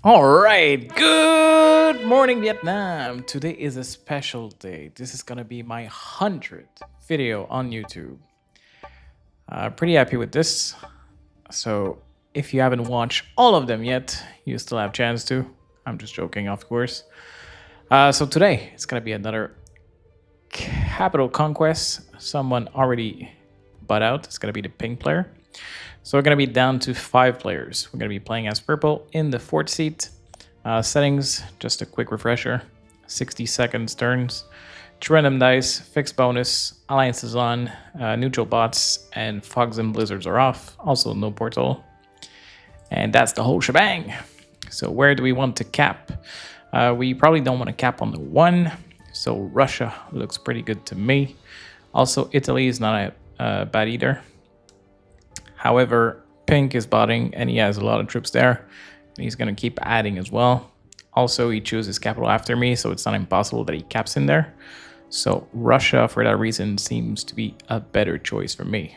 All right, good morning, Vietnam. Today is a special day. This is gonna be my 100th video on YouTube. Pretty happy with this. So, if you haven't watched all of them yet, you still have chance to. I'm just joking, of course. So today it's gonna be another capital conquest. Someone already butt out. It's gonna be the pink player. So we're gonna be down to 5 players. We're gonna be playing as purple in the fourth seat. Settings, just a quick refresher. 60 seconds turns. 2 random dice, fixed bonus, alliance is on, neutral bots, and fogs and blizzards are off. Also no portal. And that's the whole shebang. So where do we want to cap? We probably don't want to cap on the 1. So Russia looks pretty good to me. Also Italy is not bad either. However, pink is botting and he has a lot of troops there. And he's going to keep adding as well. Also, he chooses capital after me, so it's not impossible that he caps in there. So Russia, for that reason, seems to be a better choice for me.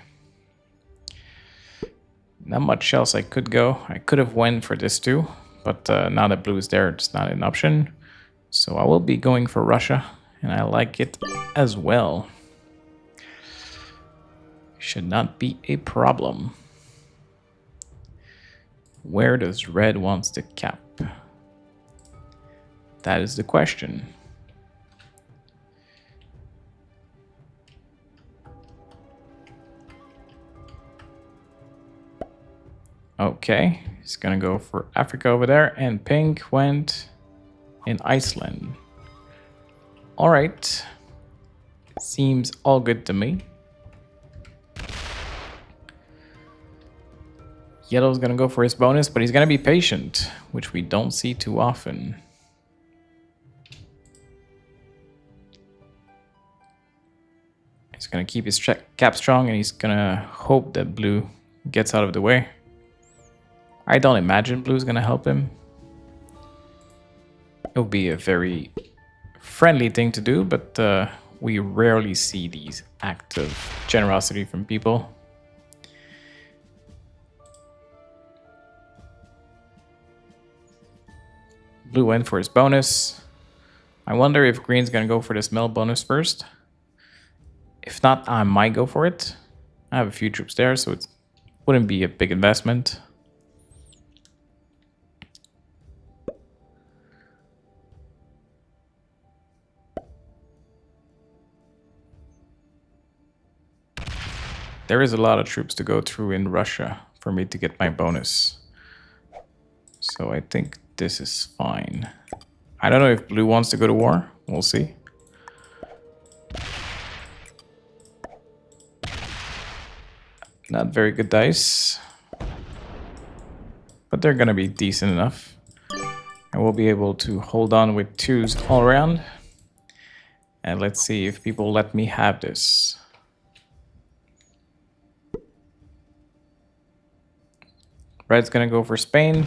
Not much else I could go. I could have went for this too, but now that blue is there, it's not an option. So I will be going for Russia, and I like it as well. Should not be a problem. Where does red wants to cap? That is the question. Okay, he's gonna go for Africa over there, and pink went in Iceland. All right, seems all good to me. Yellow's gonna go for his bonus, but he's gonna be patient, which we don't see too often. He's gonna keep his cap strong, and he's gonna hope that blue gets out of the way. I don't imagine blue's gonna help him. It would be a very friendly thing to do, but we rarely see these acts of generosity from people. Blue went for his bonus. I wonder if green's gonna go for the smell bonus first. If not, I might go for it. I have a few troops there, so it wouldn't be a big investment. There is a lot of troops to go through in Russia for me to get my bonus. So I think this is fine. I don't know if blue wants to go to war. We'll see. Not very good dice. But they're gonna be decent enough. I will be able to hold on with 2s all around. And let's see if people let me have this. Red's gonna go for Spain.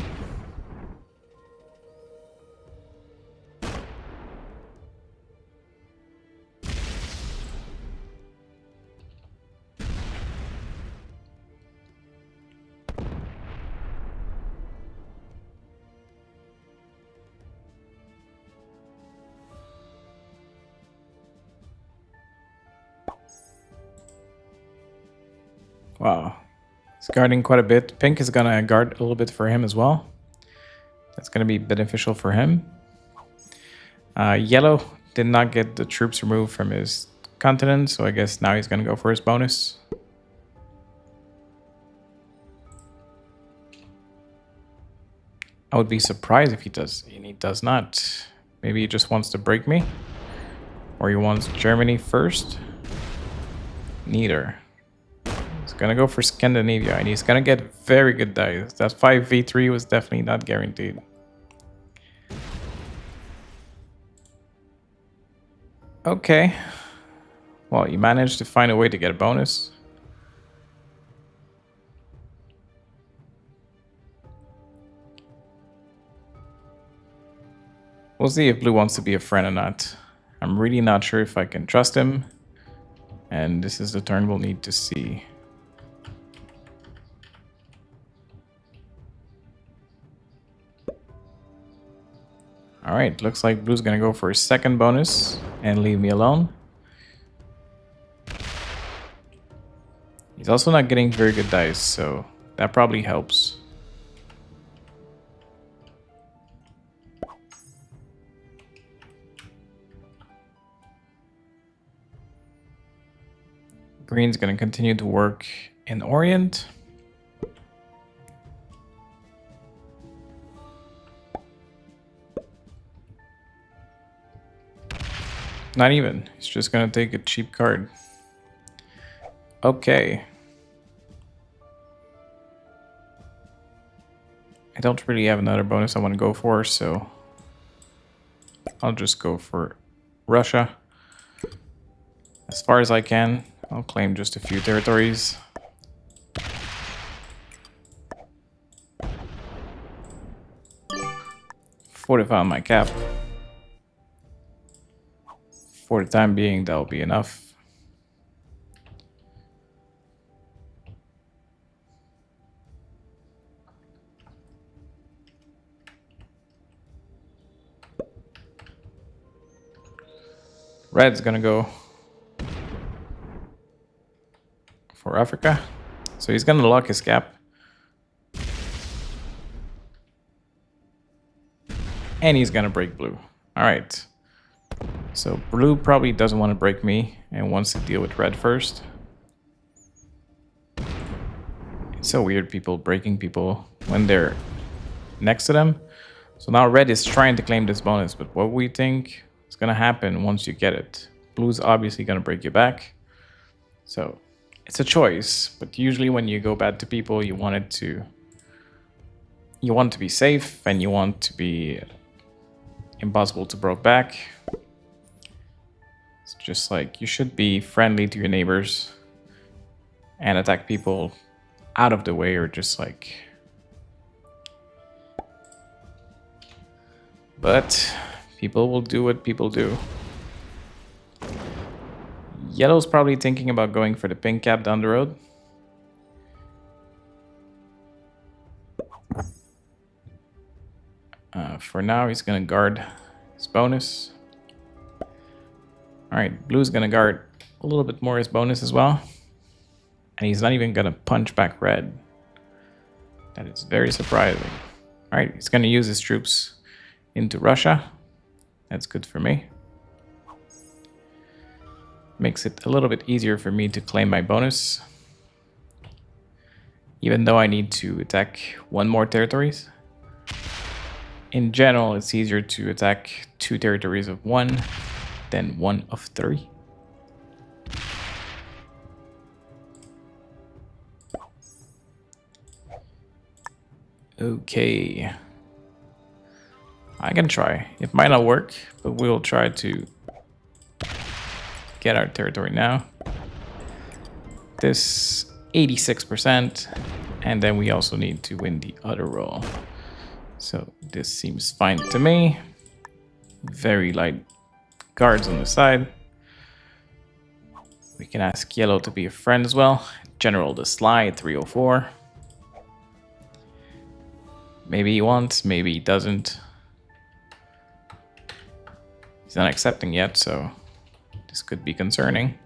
Wow. He's guarding quite a bit. Pink is gonna guard a little bit for him as well. That's gonna be beneficial for him. Yellow did not get the troops removed from his continent, so I guess now he's gonna go for his bonus. I would be surprised if he does, and he does not. Maybe he just wants to break me, or he wants Germany first. Neither. He's gonna go for Scandinavia, and he's gonna get very good dice. That 5v3 was definitely not guaranteed. Okay. Well, you managed to find a way to get a bonus. We'll see if blue wants to be a friend or not. I'm really not sure if I can trust him. And this is the turn we'll need to see. All right, looks like blue's gonna go for a second bonus and leave me alone. He's also not getting very good dice, so that probably helps. Green's gonna continue to work in Orient. Not even. He's just gonna take a cheap card. Okay. I don't really have another bonus I want to go for, so I'll just go for Russia. As far as I can, I'll claim just a few territories. Fortify my cap. For the time being, that'll be enough. Red's gonna go for Africa. So he's gonna lock his cap. And he's gonna break blue. Alright. So blue probably doesn't want to break me and wants to deal with red first. It's so weird, people breaking people when they're next to them. So now red is trying to claim this bonus, but what we think is gonna happen once you get it? Blue's obviously gonna break you back. So it's a choice, but usually when you go bad to people, you want to be safe and you want to be impossible to break back. It's just like you should be friendly to your neighbors and attack people out of the way, or just like. But people will do what people do. Yellow's probably thinking about going for the pink cap down the road. For now, he's going to guard his bonus. Alright, blue's going to guard a little bit more his bonus as well. And he's not even going to punch back red. That is very surprising. Alright, he's going to use his troops into Russia. That's good for me. Makes it a little bit easier for me to claim my bonus. Even though I need to attack one more territories. In general, it's easier to attack 2 territories of 1 than 1 of 3. Okay. I can try. It might not work, but we'll try to get our territory now. This 86%, and then we also need to win the other roll. So this seems fine to me. Very light guards on the side. We can ask yellow to be a friend as well. General the Sly at 304. Maybe he wants, maybe he doesn't. He's not accepting yet, so this could be concerning.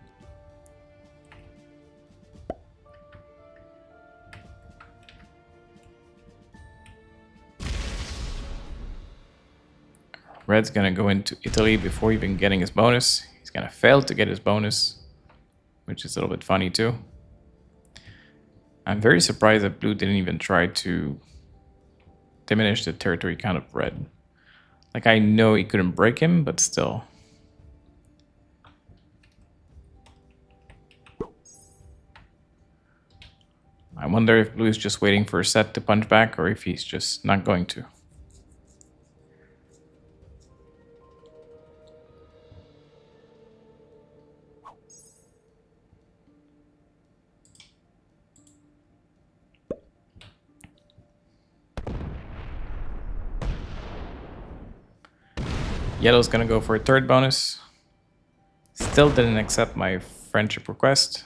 Red's gonna go into Italy before even getting his bonus. He's gonna fail to get his bonus, which is a little bit funny too. I'm very surprised that blue didn't even try to diminish the territory count of red. Like, I know he couldn't break him, but still. I wonder if blue is just waiting for a set to punch back, or if he's just not going to. Yellow's gonna go for a 3rd bonus. Still didn't accept my friendship request.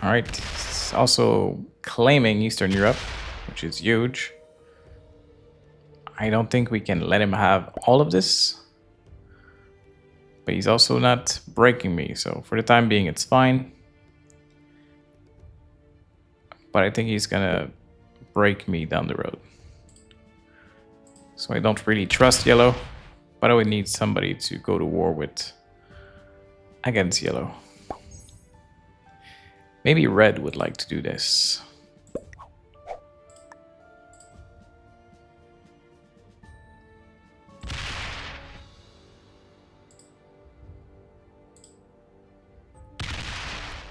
Alright, he's also claiming Eastern Europe, which is huge. I don't think we can let him have all of this. But he's also not breaking me, so for the time being, it's fine. But I think he's gonna break me down the road. So I don't really trust yellow, but I would need somebody to go to war with against yellow. Maybe red would like to do this.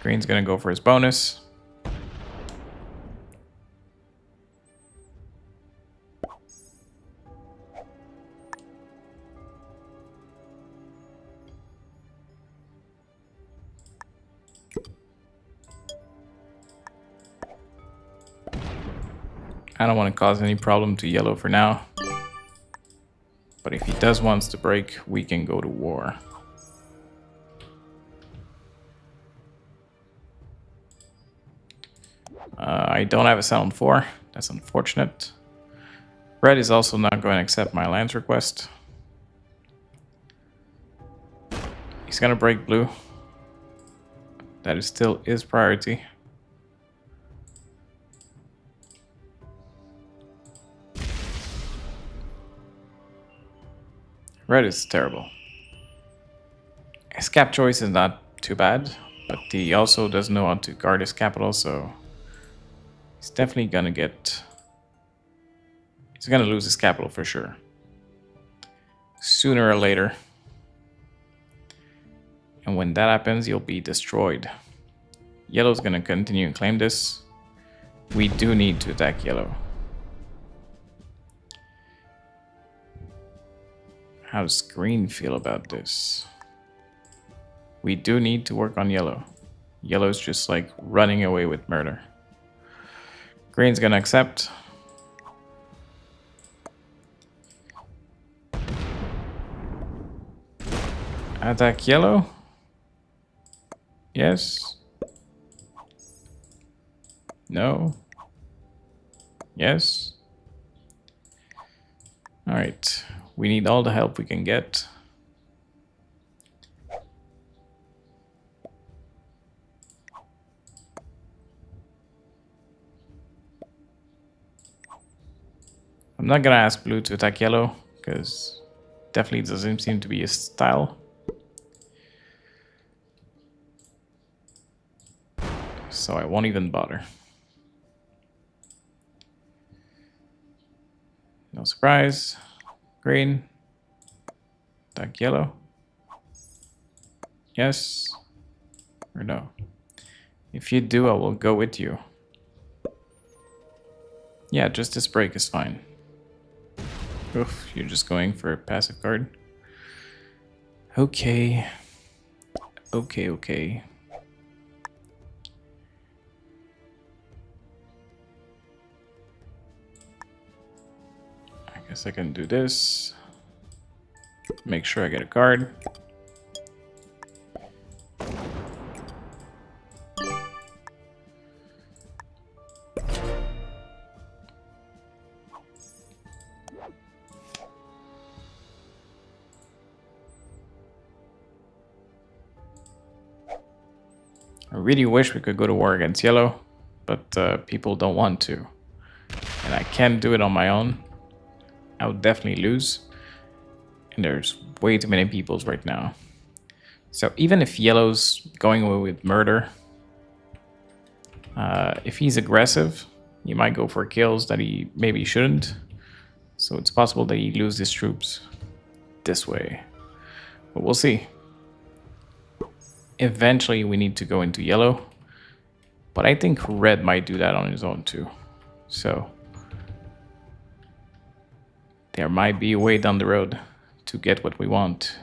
Green's gonna go for his bonus. I don't want to cause any problem to yellow for now. But if he does wants to break, we can go to war. I don't have a sound 4. That's unfortunate. Red is also not going to accept my alliance request. He's going to break blue. That is still his priority. Red is terrible. His cap choice is not too bad, but he also doesn't know how to guard his capital, so he's definitely gonna get... He's gonna lose his capital for sure. Sooner or later. And when that happens, you'll be destroyed. Yellow's gonna continue and claim this. We do need to attack yellow. How does green feel about this? We do need to work on yellow. Yellow's just like running away with murder. Green's gonna accept. Attack yellow. Yes. No. Yes. All right. We need all the help we can get. I'm not gonna ask blue to attack yellow because definitely doesn't seem to be his style. So I won't even bother. No surprise. Green. Attack yellow. Yes. Or no. If you do, I will go with you. Yeah, just this break is fine. Oof, you're just going for a passive card. Okay. Okay. I guess I can do this. Make sure I get a card. I really wish we could go to war against yellow, but people don't want to. And I can't do it on my own. I would definitely lose. And there's way too many peoples right now. So even if yellow's going away with murder, if he's aggressive, he might go for kills that he maybe shouldn't. So it's possible that he loses his troops this way. But we'll see. Eventually we need to go into yellow. But I think red might do that on his own too. So there might be a way down the road to get what we want.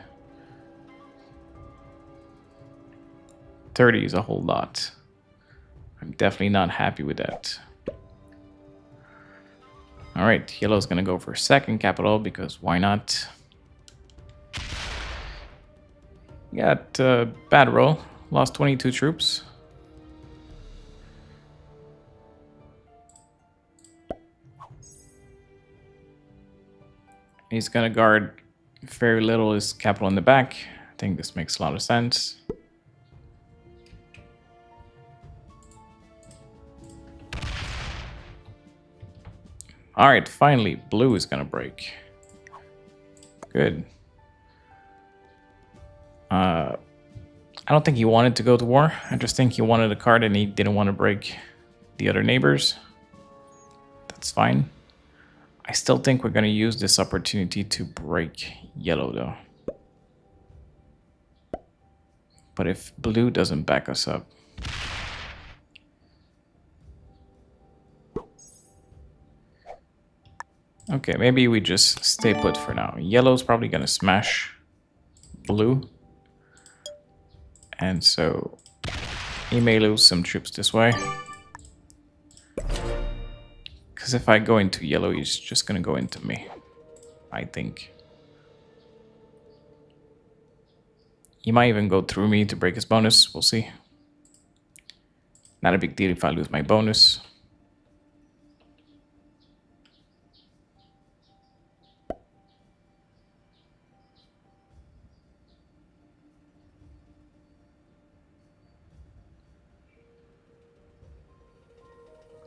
30 is a whole lot. I'm definitely not happy with that. All right, yellow's gonna go for second capital because why not? Got a bad roll, lost 22 troops. He's gonna guard very little his capital in the back. I think this makes a lot of sense. All right, finally, blue is gonna break. Good. I don't think he wanted to go to war. I just think he wanted a card and he didn't want to break the other neighbors. That's fine. I still think we're gonna use this opportunity to break yellow though. But if blue doesn't back us up, okay, maybe we just stay put for now. Yellow's probably gonna smash blue. And so he may lose some troops this way. Because if I go into yellow, he's just gonna go into me, I think. He might even go through me to break his bonus, we'll see. Not a big deal if I lose my bonus.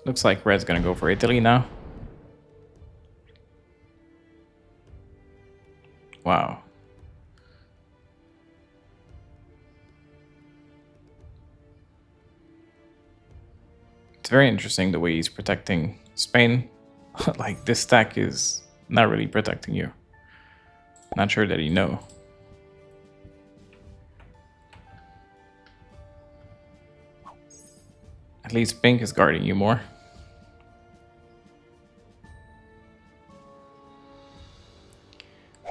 Looks like red's gonna go for Italy now. Wow. It's very interesting the way he's protecting Spain. Like, this stack is not really protecting you. Not sure that he know. At least pink is guarding you more.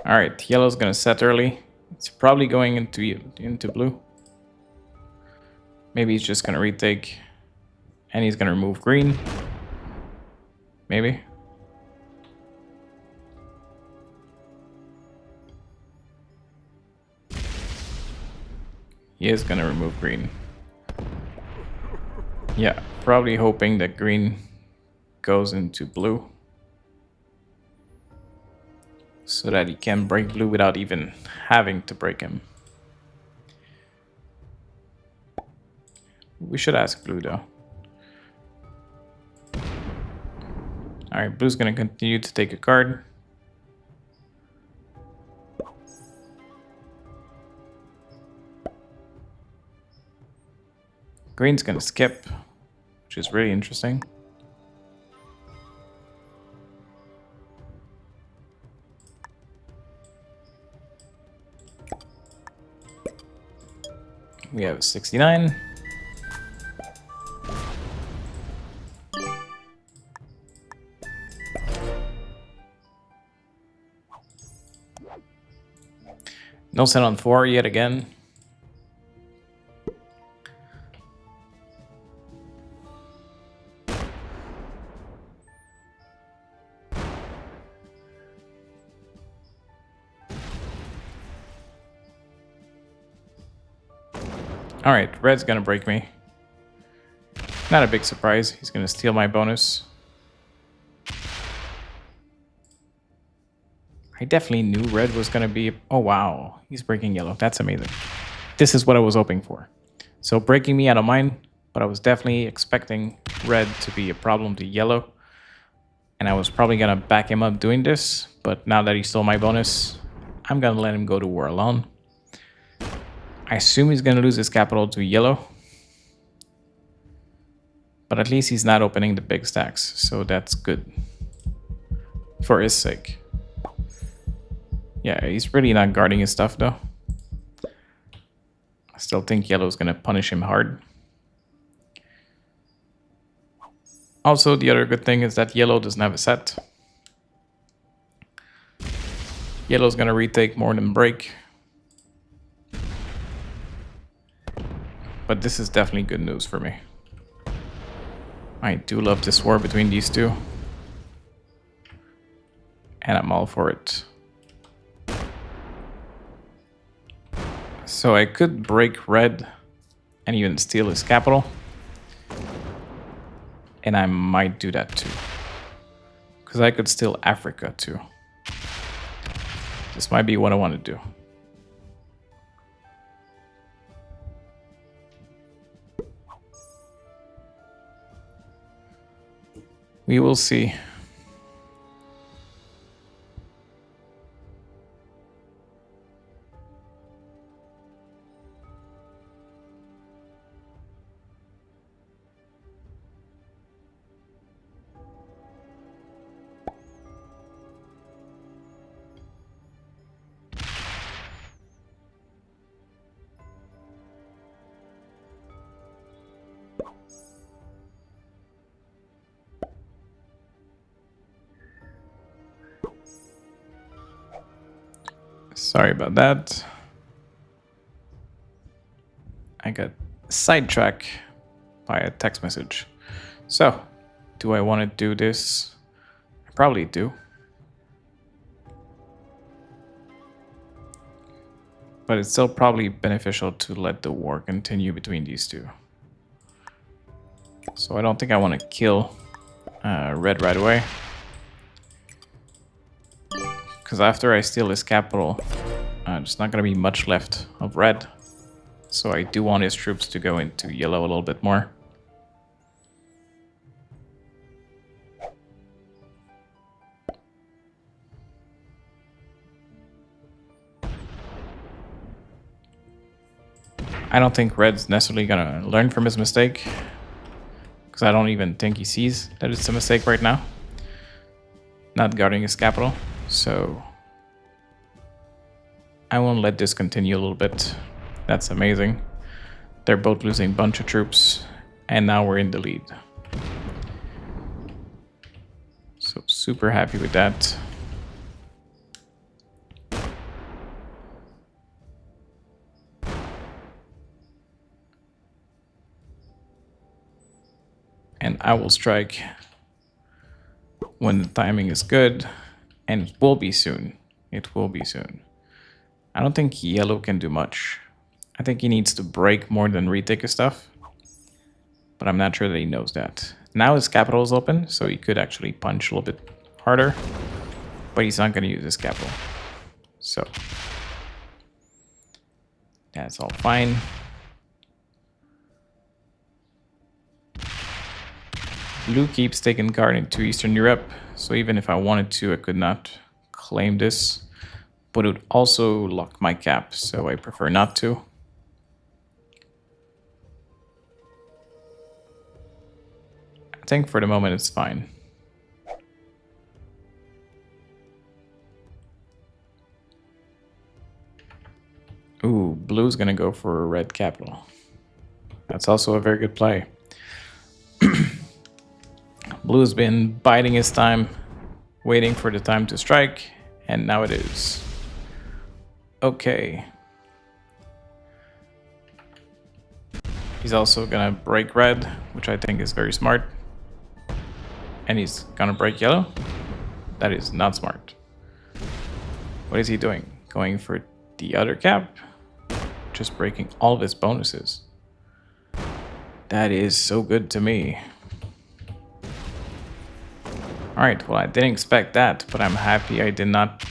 All right, yellow's gonna set early. It's probably going into blue. Maybe he's just gonna retake, and he's gonna remove green. Maybe. He is gonna remove green. Yeah, probably hoping that green goes into blue. So that he can break blue without even having to break him. We should ask blue though. Alright, blue's gonna continue to take a card. Green's gonna skip, which is really interesting. We have 69. No set on 4 yet again. All right, red's gonna break me. Not a big surprise. He's gonna steal my bonus. I definitely knew red was gonna be... Oh, wow. He's breaking yellow. That's amazing. This is what I was hoping for. So breaking me out of mine, but I was definitely expecting red to be a problem to yellow. And I was probably gonna back him up doing this, but now that he stole my bonus, I'm gonna let him go to war alone. I assume he's going to lose his capital to yellow. But at least he's not opening the big stacks, so that's good. For his sake. Yeah, he's really not guarding his stuff though. I still think yellow's going to punish him hard. Also, the other good thing is that yellow doesn't have a set. Yellow's going to retake more than break. But this is definitely good news for me. I do love this war between these two. And I'm all for it. So I could break red and even steal his capital. And I might do that too. Because I could steal Africa too. This might be what I want to do. We will see. Sorry about that. I got sidetracked by a text message. So, do I want to do this? I probably do. But it's still probably beneficial to let the war continue between these two. So I don't think I want to kill Red right away. Because after I steal his capital, there's not going to be much left of Red. So I do want his troops to go into yellow a little bit more. I don't think Red's necessarily going to learn from his mistake. Because I don't even think he sees that it's a mistake right now. Not guarding his capital. So I won't let this continue a little bit. That's amazing. They're both losing a bunch of troops. And now we're in the lead. So super happy with that. And I will strike when the timing is good. And it will be soon. It will be soon. I don't think yellow can do much. I think he needs to break more than retake his stuff. But I'm not sure that he knows that. Now his capital is open, so he could actually punch a little bit harder. But he's not going to use his capital. So that's all fine. Blue keeps taking guard into Eastern Europe, so even if I wanted to, I could not claim this. But it would also lock my cap, so I prefer not to. I think for the moment it's fine. Ooh, blue's gonna go for a red capital. That's also a very good play. Blue's been biding his time, waiting for the time to strike, and now it is. Okay. He's also gonna break red, which I think is very smart. And he's gonna break yellow. That is not smart. What is he doing? Going for the other cap? Just breaking all of his bonuses. That is so good to me. Alright, well I didn't expect that, but I'm happy I did not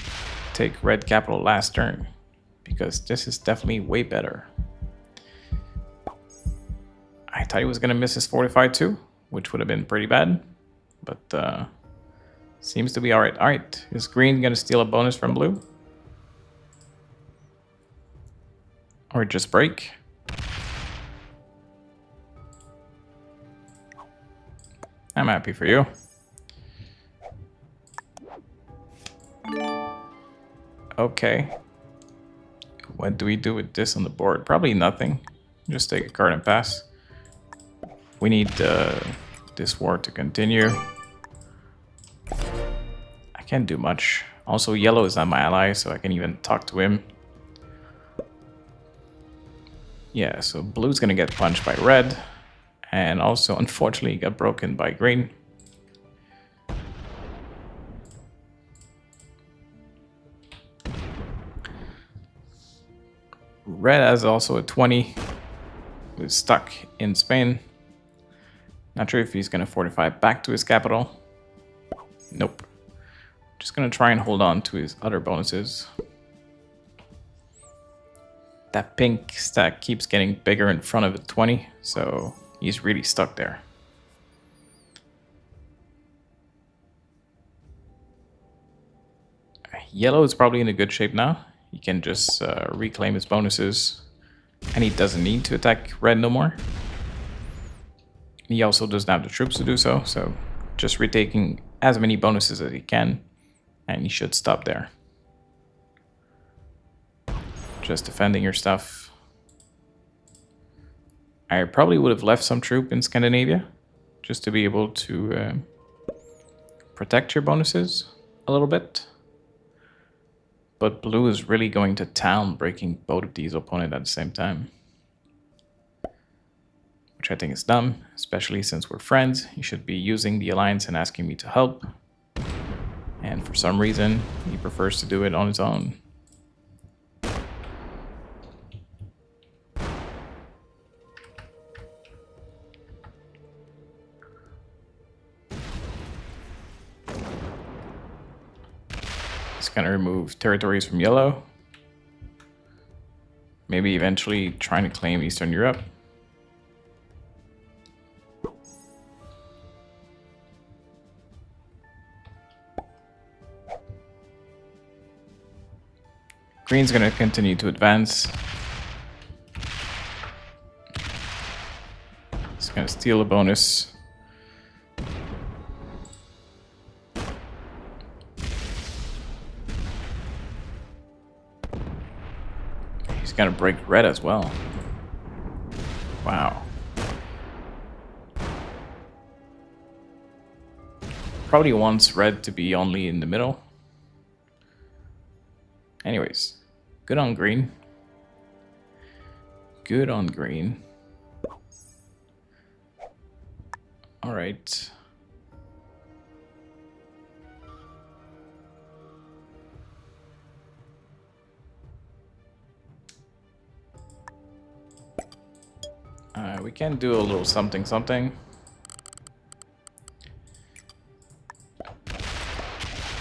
take red capital last turn. Because this is definitely way better. I thought he was going to miss his fortified too, which would have been pretty bad. But seems to be alright. Alright, is green going to steal a bonus from blue? Or just break? I'm happy for you. Okay. What do we do with this on the board? Probably nothing. Just take a card and pass. We need this war to continue. I can't do much. Also, yellow is not my ally, so I can even talk to him. Yeah, so blue's gonna get punched by red. And also, unfortunately, got broken by green. Red has also a 20. He's stuck in Spain. Not sure if he's going to fortify back to his capital. Nope. Just going to try and hold on to his other bonuses. That pink stack keeps getting bigger in front of the 20, so he's really stuck there. Yellow is probably in a good shape now. He can just reclaim his bonuses, and he doesn't need to attack red no more. He also doesn't have the troops to do so, so just retaking as many bonuses as he can, and he should stop there. Just defending your stuff. I probably would have left some troop in Scandinavia, just to be able to protect your bonuses a little bit. But blue is really going to town, breaking both of these opponents at the same time. Which I think is dumb, especially since we're friends. He should be using the alliance and asking me to help. And for some reason, he prefers to do it on his own. He's gonna remove territories from yellow. Maybe eventually trying to claim Eastern Europe. Green's gonna continue to advance. He's gonna steal a bonus. He's gonna break red as well. Wow. Probably wants red to be only in the middle. Anyways, good on green. Good on green. All right. We can do a little something something.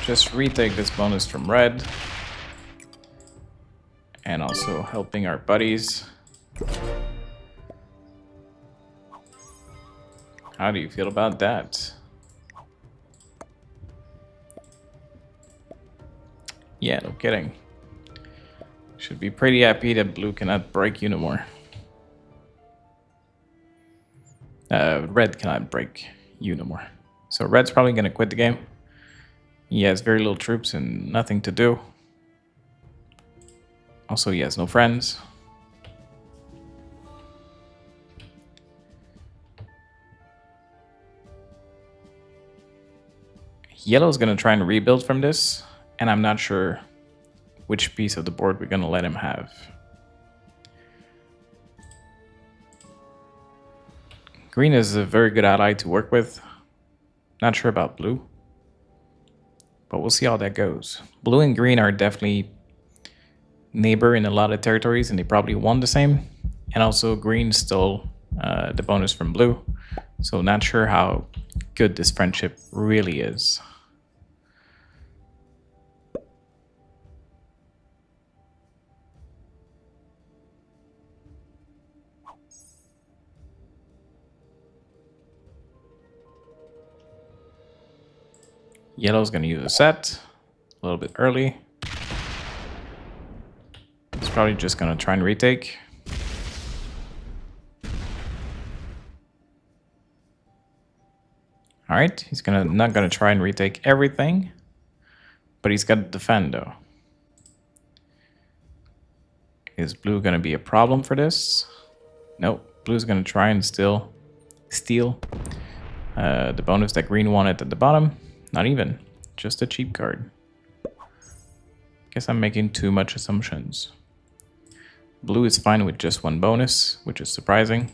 Just retake this bonus from red. And also helping our buddies. How do you feel about that? Yeah, no kidding. Should be pretty happy that blue cannot break you no more. Red cannot break you no more. So red's probably gonna quit the game. He has very little troops and nothing to do. Also, he has no friends. Yellow's gonna try and rebuild from this, and I'm not sure which piece of the board we're gonna let him have. Green is a very good ally to work with. Not sure about blue, but we'll see how that goes. Blue and green are definitely neighbor in a lot of territories, and they probably want the same. And also green stole the bonus from blue, so not sure how good this friendship really is. Yellow's gonna use a set a little bit early. He's probably just gonna try and retake. All right, he's not gonna try and retake everything, but he's got to defend though. Is blue gonna be a problem for this? Nope, blue's gonna try and still steal the bonus that green wanted at the bottom. Not even, just a cheap card. Guess I'm making too much assumptions. Blue is fine with just one bonus, which is surprising.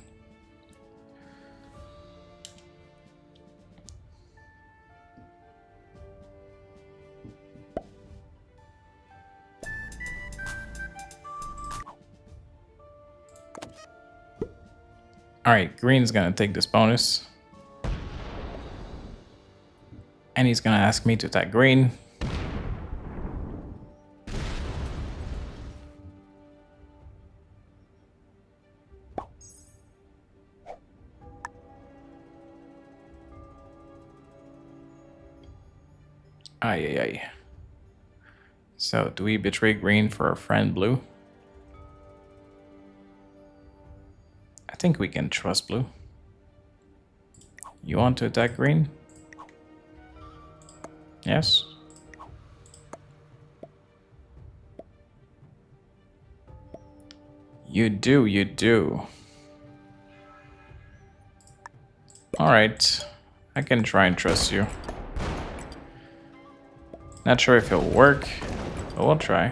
All right, green's gonna take this bonus. And he's gonna ask me to attack green. Ay, ay, ay. So, do we betray green for our friend blue? I think we can trust blue. You want to attack green? Yes. You do, you do. Alright. I can try and trust you. Not sure if it'll work, but we'll try.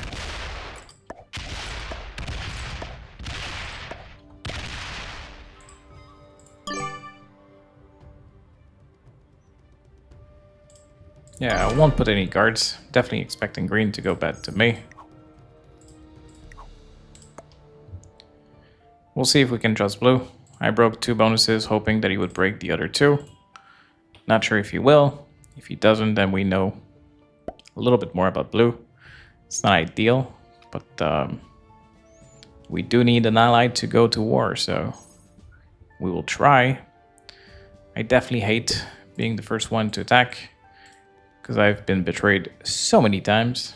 Yeah, I won't put any guards. Definitely expecting green to go bad to me. We'll see if we can trust blue. I broke 2 bonuses, hoping that he would break the other 2. Not sure if he will. If he doesn't, then we know a little bit more about blue. It's not ideal, but we do need an ally to go to war, so we will try. I definitely hate being the first one to attack, because I've been betrayed so many times.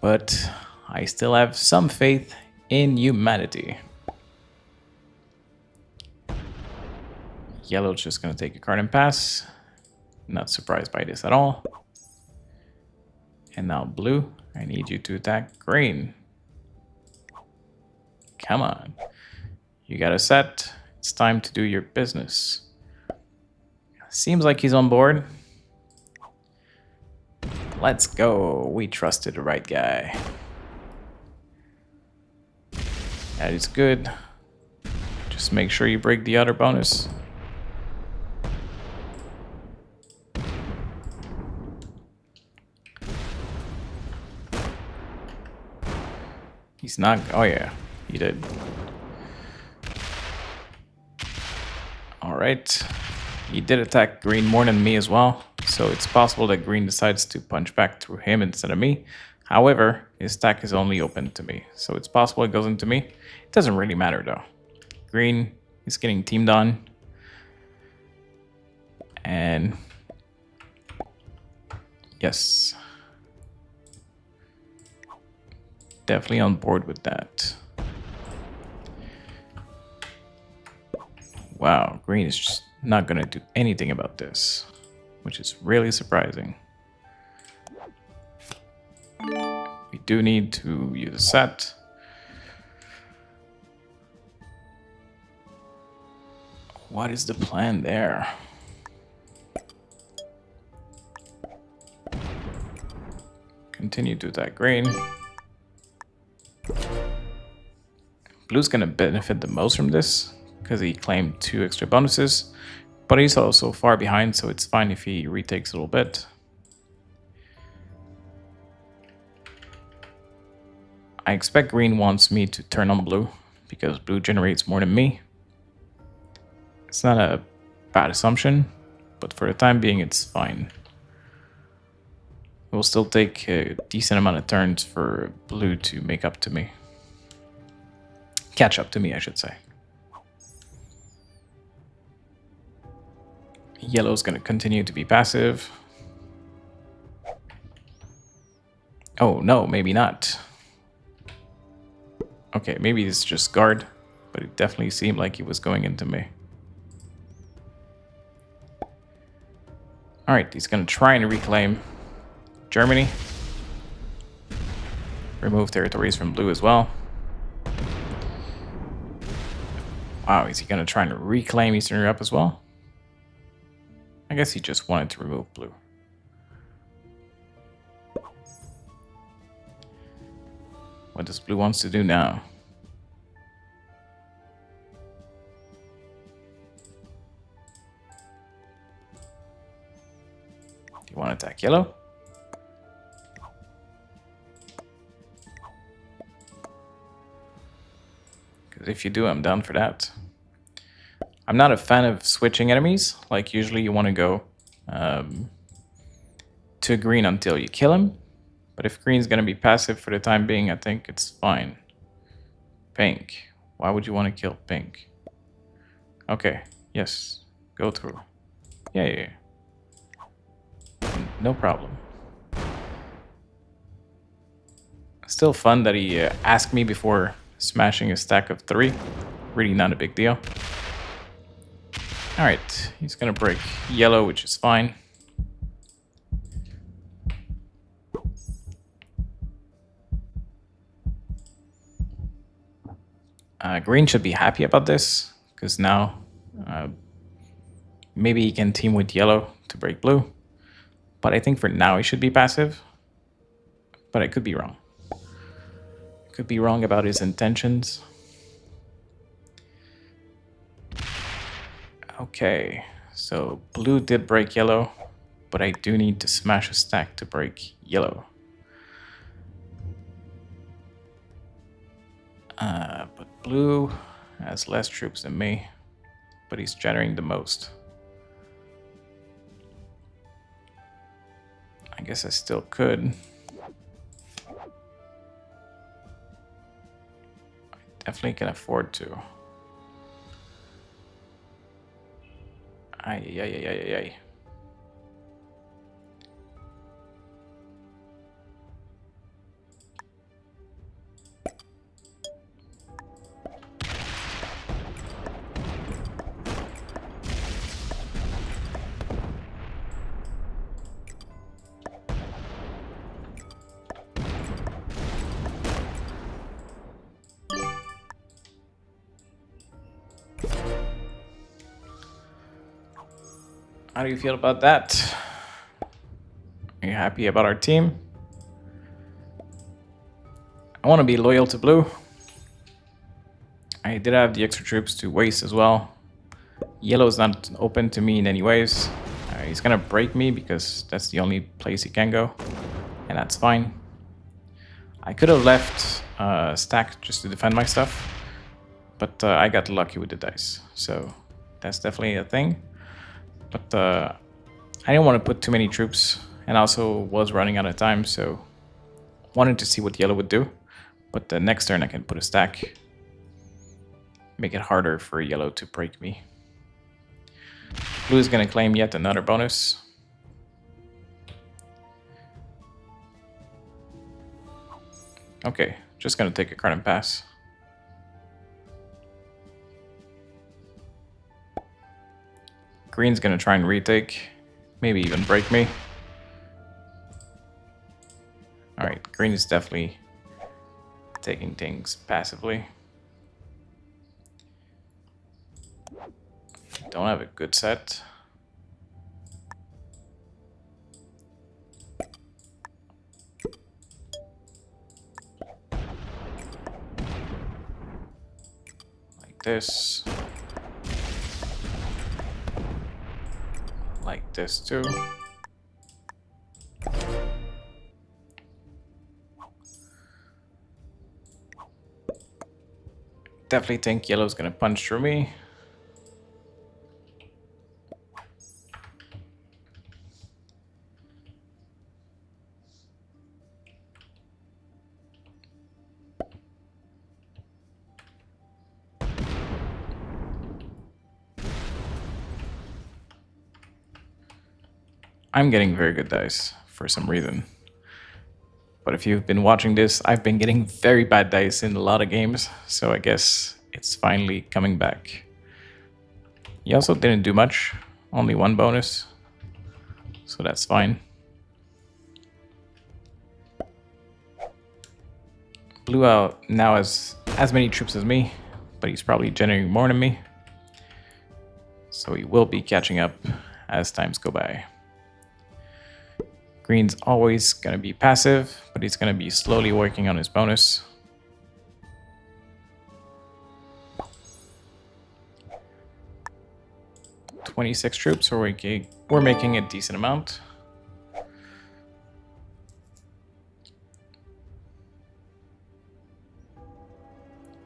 But I still have some faith in humanity. Yellow's just going to take a card and pass. Not surprised by this at all. And now blue, I need you to attack green. Come on. You got a set. It's time to do your business. Seems like he's on board. Let's go. We trusted the right guy. That is good. Just make sure you break the other bonus. He's not. Oh, yeah, he did. All right. He did attack green more than me as well. So it's possible that green decides to punch back through him instead of me. However, his stack is only open to me. So it's possible it goes into me. It doesn't really matter though. Green is getting teamed on. And yes. Definitely on board with that. Wow, green is just not going to do anything about this, which is really surprising. We do need to use a set. What is the plan there? Continue to attack green. Blue's going to benefit the most from this, because he claimed 2 extra bonuses, but he's also far behind, so it's fine if he retakes a little bit. I expect green wants me to turn on blue, because blue generates more than me. It's not a bad assumption, but for the time being, it's fine. It will still take a decent amount of turns for blue to make up to me. Catch up to me, I should say. Yellow's going to continue to be passive. Oh, no, maybe not. Okay, maybe it's just guard, but it definitely seemed like he was going into me. Alright, he's going to try and reclaim Germany. Remove territories from blue as well. Wow, is he going to try and reclaim Eastern Europe as well? I guess he just wanted to remove blue. What does blue wants to do now? Do you want to attack yellow? Because if you do, I'm down for that. I'm not a fan of switching enemies. Like, usually you want to go to green until you kill him. But if green's going to be passive for the time being, I think it's fine. Pink. Why would you want to kill pink? Okay, yes. Go through. Yeah. No problem. Still fun that he asked me before smashing a stack of 3. Really not a big deal. Alright, he's gonna break yellow, which is fine. Green should be happy about this, because now maybe he can team with yellow to break blue. But I think for now he should be passive. But I could be wrong. Could be wrong about his intentions. Okay, so blue did break yellow, but I do need to smash a stack to break yellow. But blue has less troops than me, but he's generating the most. I guess I still could. I definitely can afford to. Ay, ay, ay, ay, ay, ay. How do you feel about that? Are you happy about our team? I want to be loyal to blue. I did have the extra troops to waste as well. Yellow's not open to me in any ways. He's gonna break me because that's the only place he can go. And that's fine. I could have left a stack just to defend my stuff. But I got lucky with the dice. So that's definitely a thing. But I didn't want to put too many troops. And also was running out of time. So wanted to see what yellow would do. But the next turn I can put a stack. Make it harder for yellow to break me. Blue is going to claim yet another bonus. Okay, just going to take a card and pass. Green's going to try and retake. Maybe even break me. Alright, green is definitely taking things passively. Don't have a good set. Like this. Like this too. Definitely think yellow's gonna punch through me. I'm getting very good dice for some reason. But if you've been watching this, I've been getting very bad dice in a lot of games, so I guess it's finally coming back. He also didn't do much, only 1 bonus, so that's fine. Blue out now has as many troops as me, but he's probably generating more than me. So he will be catching up as times go by. Green's always going to be passive, but he's going to be slowly working on his bonus. "26 troops, so we're making a decent amount.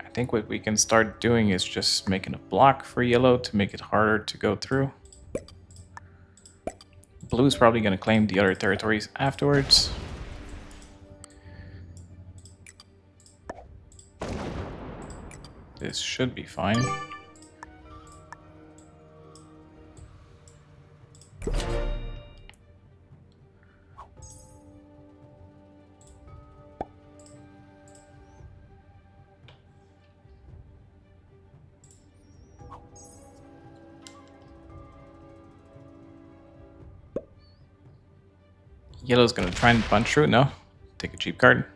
I think what we can start doing is just making a block for yellow to make it harder to go through. Blue's probably going to claim the other territories afterwards. This should be fine. Yellow's gonna try and punch through. No. Take a cheap card.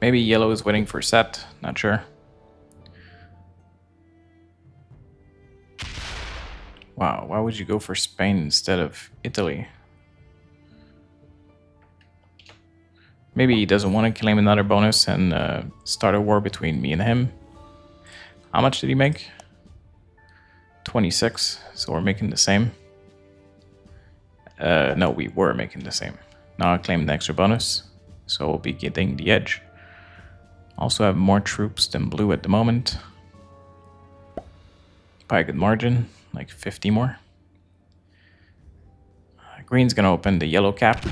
Maybe yellow is waiting for set. Not sure. Wow, why would you go for Spain instead of Italy? Maybe he doesn't want to claim another bonus and start a war between me and him. How much did he make? 26, so we're making the same. No, we were making the same. Now I claim the extra bonus, so we'll be getting the edge. Also have more troops than blue at the moment. By a good margin, like 50 more. Green's gonna open the yellow cap,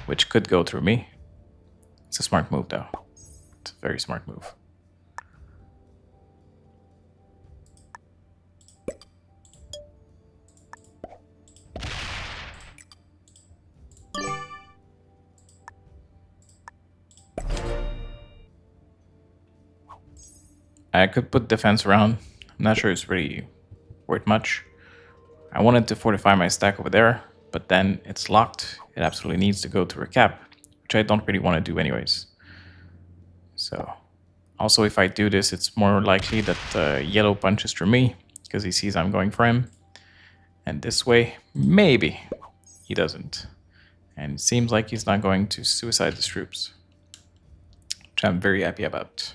which could go through me. It's a smart move though. It's a very smart move. I could put defense around. I'm not sure it's really worth much. I wanted to fortify my stack over there, but then it's locked. It absolutely needs to go through a cap, which I don't really want to do anyways. So, also if I do this, it's more likely that yellow punches through me, because he sees I'm going for him. And this way, maybe he doesn't. And it seems like he's not going to suicide his troops, which I'm very happy about.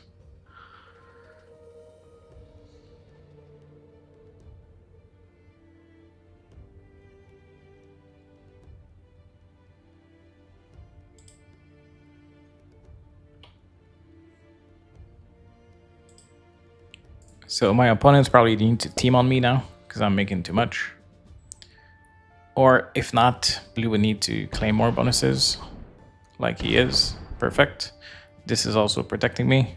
So my opponents probably need to team on me now, because I'm making too much. Or if not, blue would need to claim more bonuses, like he is. Perfect. This is also protecting me.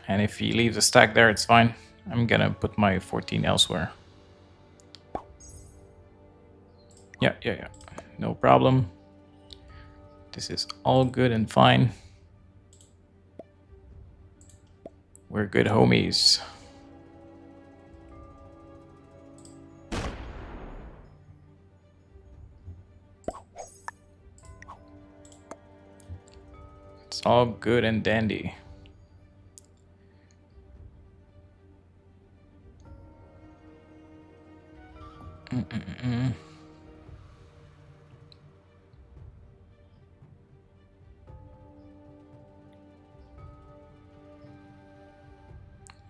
And if he leaves a stack there, it's fine. I'm gonna put my 14 elsewhere. Yeah. No problem. This is all good and fine. We're good homies. It's all good and dandy.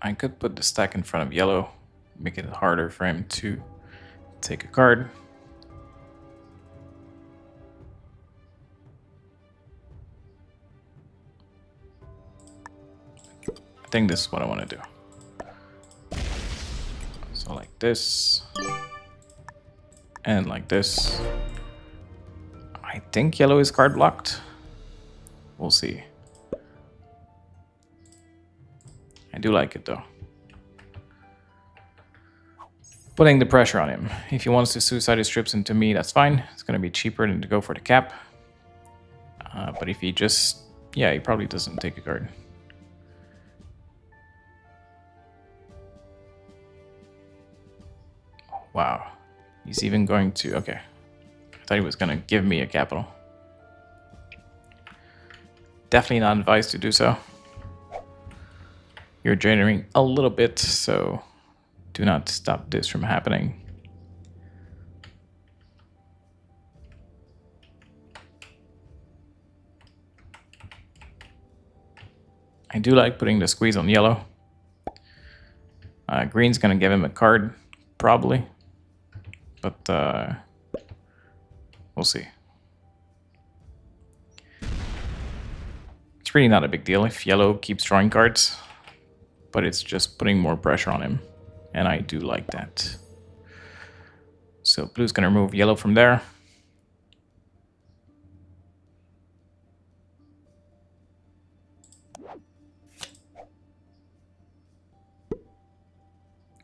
I could put the stack in front of yellow, make it harder for him to take a card. I think this is what I want to do. So like this, and like this. I think yellow is card blocked. We'll see. I do like it though. Putting the pressure on him. If he wants to suicide his trips into me, that's fine. It's going to be cheaper than to go for the cap. But if he just... yeah, he probably doesn't take a card. Wow. He's even going to... okay. I thought he was going to give me a capital. Definitely not advised to do so. You're generating a little bit, so do not stop this from happening. I do like putting the squeeze on yellow. Green's gonna give him a card, probably, but we'll see. It's really not a big deal if yellow keeps drawing cards, but it's just putting more pressure on him, and I do like that. So blue's gonna remove yellow from there.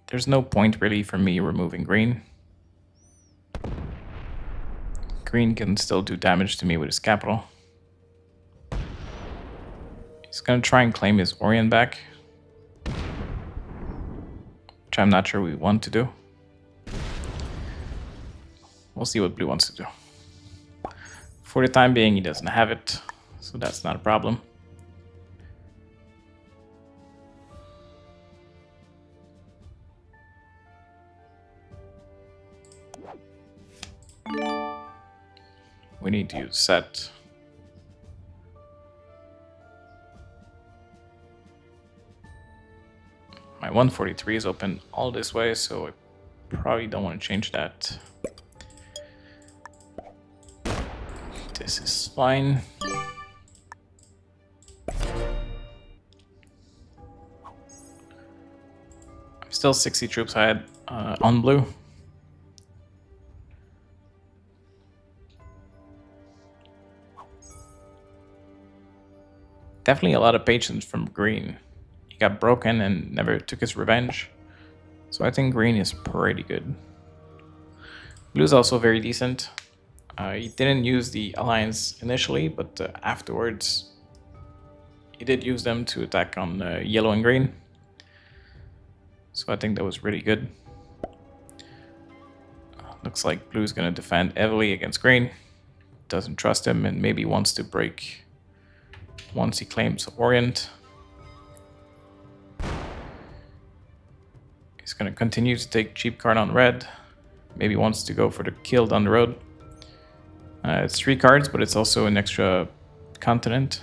There's no point really for me removing green. Green can still do damage to me with his capital. He's gonna try and claim his Orient back, which I'm not sure we want to do. We'll see what blue wants to do. For the time being, he doesn't have it, so that's not a problem. We need to use set. My 143 is open all this way, so I probably don't want to change that. This is fine. I'm still 60 troops ahead on blue. Definitely a lot of patience from green. He got broken and never took his revenge. So I think green is pretty good. Blue is also very decent. He didn't use the alliance initially, but afterwards he did use them to attack on yellow and green. So I think that was really good. Looks like blue's gonna defend heavily against green. Doesn't trust him and maybe wants to break once he claims Orient. He's gonna continue to take cheap card on red. Maybe wants to go for the kill down the road. It's 3 cards, but it's also an extra continent.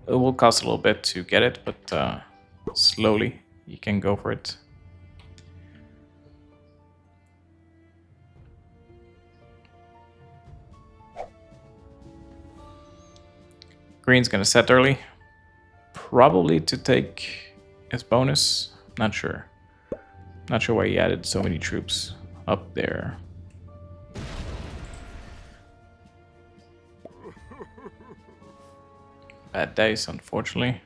It will cost a little bit to get it, but slowly you can go for it. Green's gonna set early, probably to take his bonus. Not sure. Not sure why he added so many troops up there. Bad dice, unfortunately.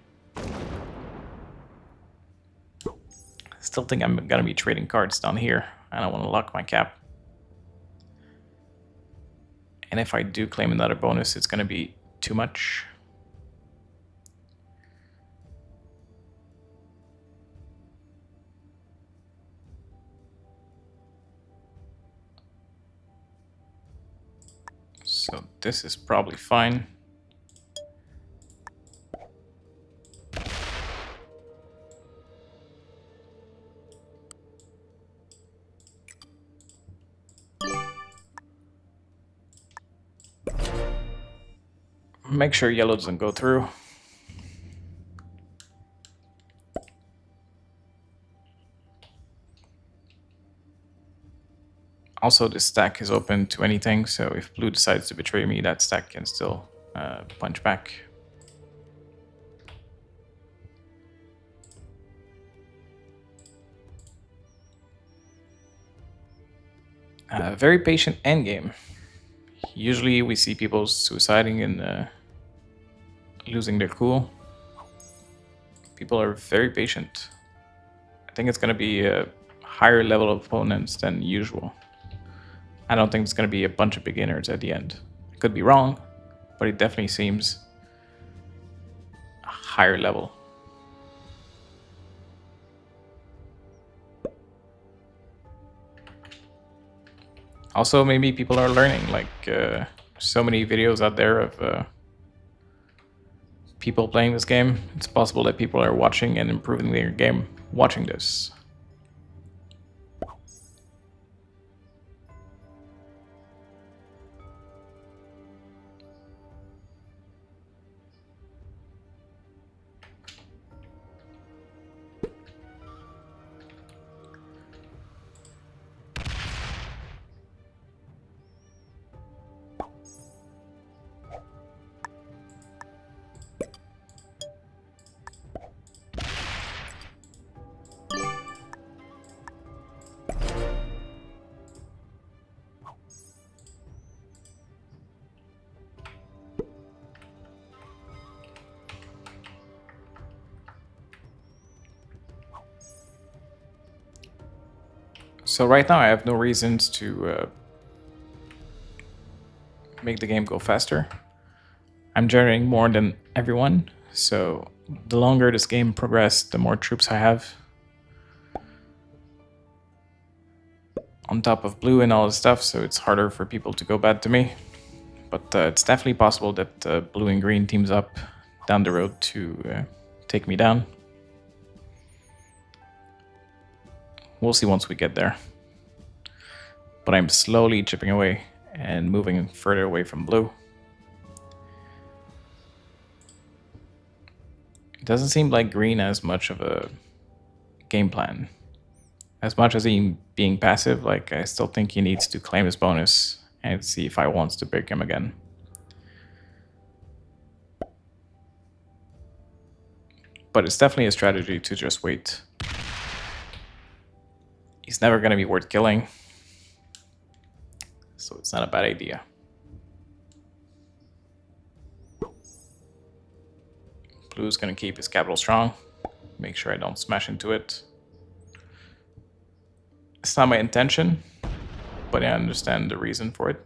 Still think I'm gonna be trading cards down here. I don't want to lock my cap. And if I do claim another bonus, it's gonna be too much. So this is probably fine. Make sure yellow doesn't go through. Also, this stack is open to anything, so if blue decides to betray me, that stack can still punch back. Very patient endgame. Usually we see people suiciding and losing their cool. People are very patient. I think it's going to be a higher level of opponents than usual. I don't think it's going to be a bunch of beginners at the end. I could be wrong, but it definitely seems a higher level. Also, maybe people are learning, like so many videos out there of people playing this game. It's possible that people are watching and improving their game watching this. So right now I have no reasons to make the game go faster. I'm generating more than everyone, so the longer this game progressed, the more troops I have. On top of blue and all this stuff, so it's harder for people to go bad to me. But it's definitely possible that blue and green teams up down the road to take me down. We'll see once we get there. But I'm slowly chipping away and moving further away from blue. It doesn't seem like green has much of a game plan. As much as he being passive, like I still think he needs to claim his bonus and see if I wants to break him again. But it's definitely a strategy to just wait. He's never going to be worth killing, so it's not a bad idea. Blue's going to keep his capital strong. Make sure I don't smash into it. It's not my intention, but I understand the reason for it.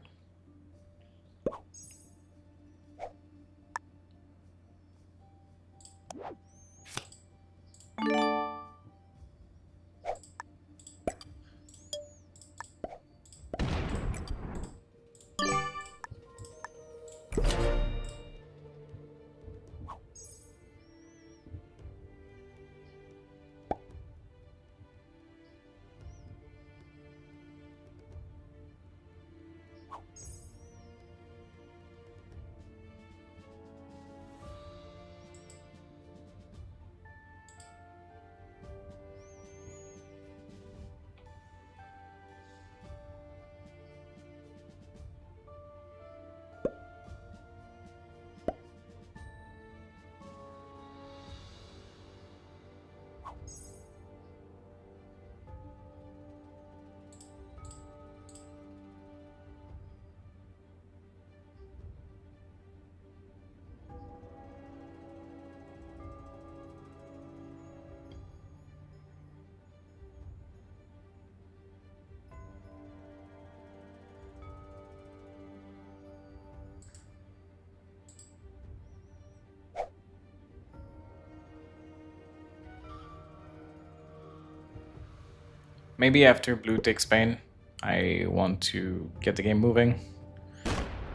Maybe after blue takes Spain, I want to get the game moving.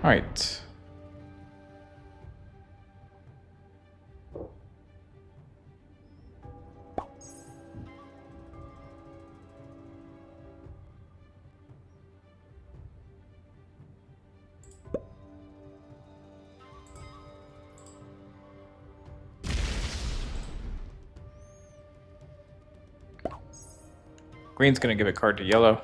Alright. Green's gonna give a card to yellow.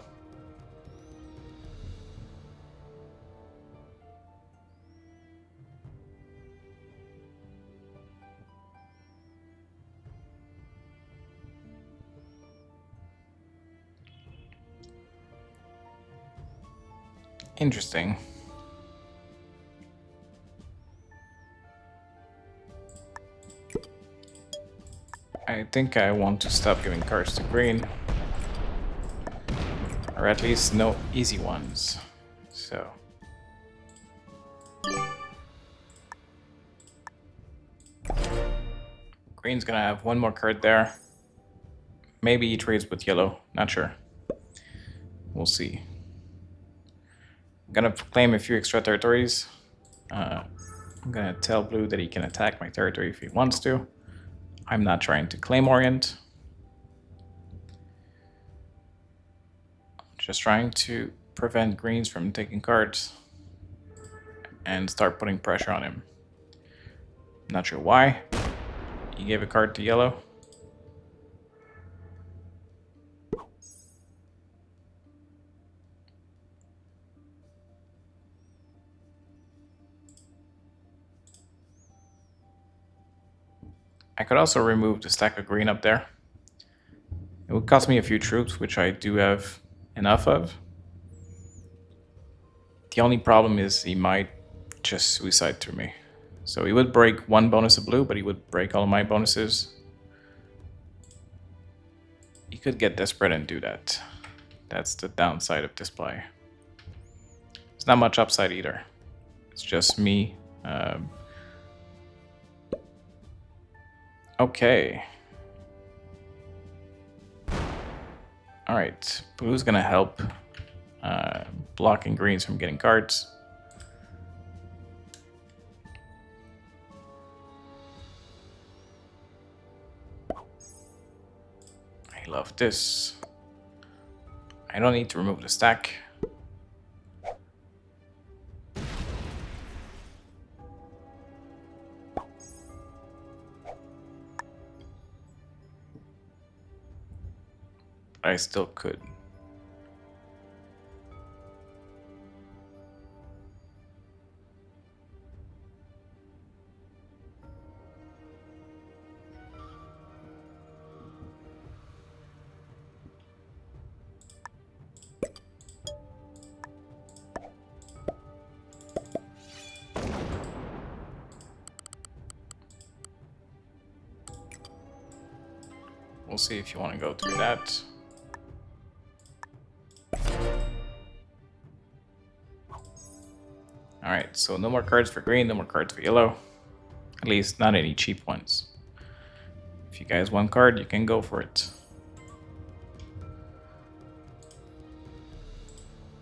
Interesting. I think I want to stop giving cards to green. Or at least no easy ones. So. Green's gonna have one more card there. Maybe he trades with yellow, not sure. We'll see. I'm gonna claim a few extra territories. I'm gonna tell blue that he can attack my territory if he wants to. I'm not trying to claim orient. Just trying to prevent greens from taking cards and start putting pressure on him. Not sure why. He gave a card to yellow. I could also remove the stack of green up there. It would cost me a few troops, which I do have enough of. The only problem is he might just suicide through me. So he would break one bonus of blue, but he would break all of my bonuses. He could get desperate and do that. That's the downside of this play. There's not much upside either. It's just me Okay. All right. Blue's gonna help blocking greens from getting cards. I love this. I don't need to remove the stack. I still could. We'll see if you want to go through that. Alright, so no more cards for green, no more cards for yellow. At least not any cheap ones. If you guys want card, you can go for it.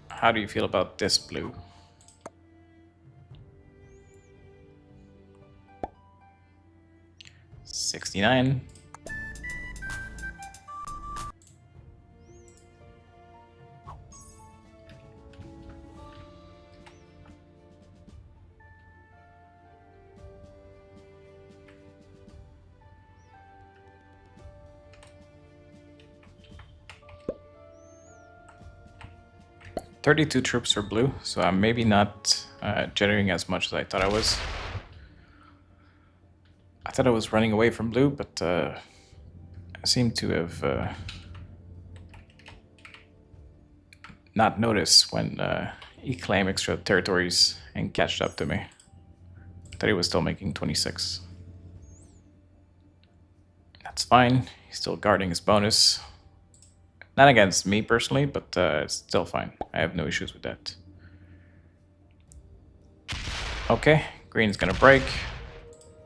How do you feel about this blue? $69. 32 troops for blue, so I'm maybe not generating as much as I thought I was. I thought I was running away from blue, but I seem to have not noticed when he claimed extra territories and catched up to me. I thought he was still making 26. That's fine. He's still guarding his bonus. Not against me personally, but it's still fine. I have no issues with that. Okay, green's gonna break.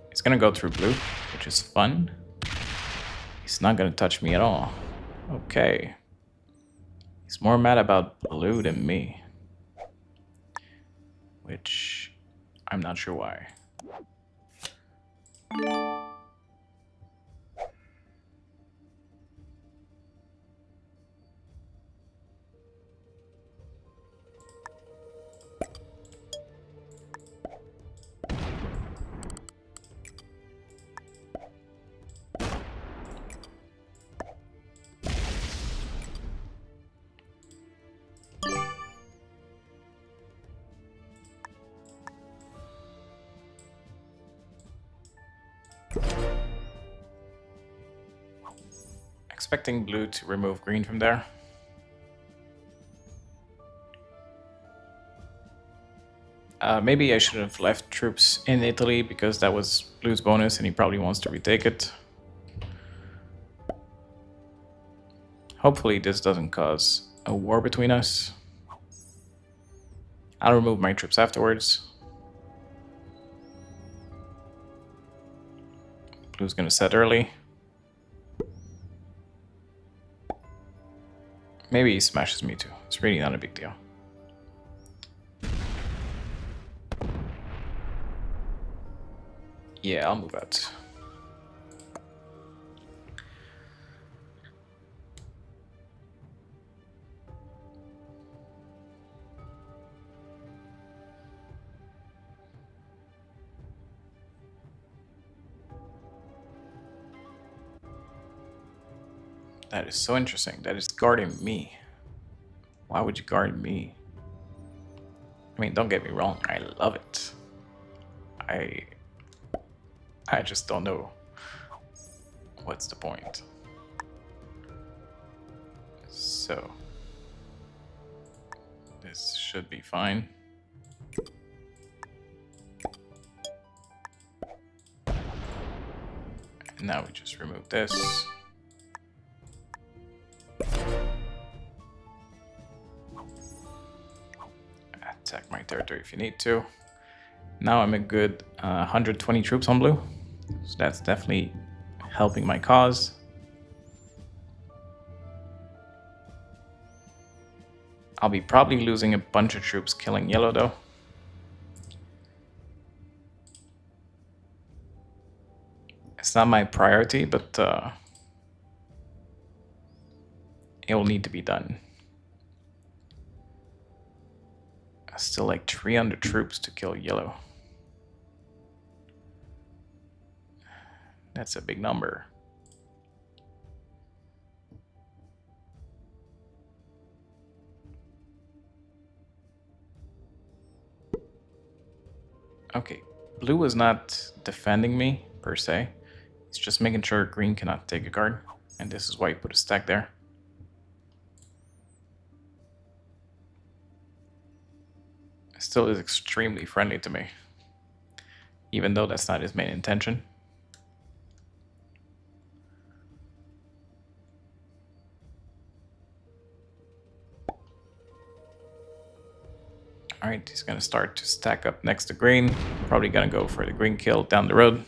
He's gonna go through blue, which is fun. He's not gonna touch me at all. Okay. He's more mad about blue than me. Which I'm not sure why. Expecting blue to remove green from there. Maybe I should have left troops in Italy because that was blue's bonus and he probably wants to retake it. Hopefully this doesn't cause a war between us. I'll remove my troops afterwards. Blue's gonna set early. Maybe he smashes me too. It's really not a big deal. Yeah, I'll move out. That is so interesting. That is guarding me. Why would you guard me? I mean, don't get me wrong. I love it. I just don't know what's the point. So this should be fine. And now we just remove this. Attack my territory if you need to. Now I'm a good 120 troops on blue. So that's definitely helping my cause. I'll be probably losing a bunch of troops killing yellow though. It's not my priority, but it will need to be done. Still like 300 troops to kill yellow. That's a big number. Okay, blue is not defending me per se. It's just making sure green cannot take a card. And this is why he put a stack there. Still is extremely friendly to me, even though that's not his main intention. Alright, he's gonna start to stack up next to green. Probably gonna go for the green kill down the road.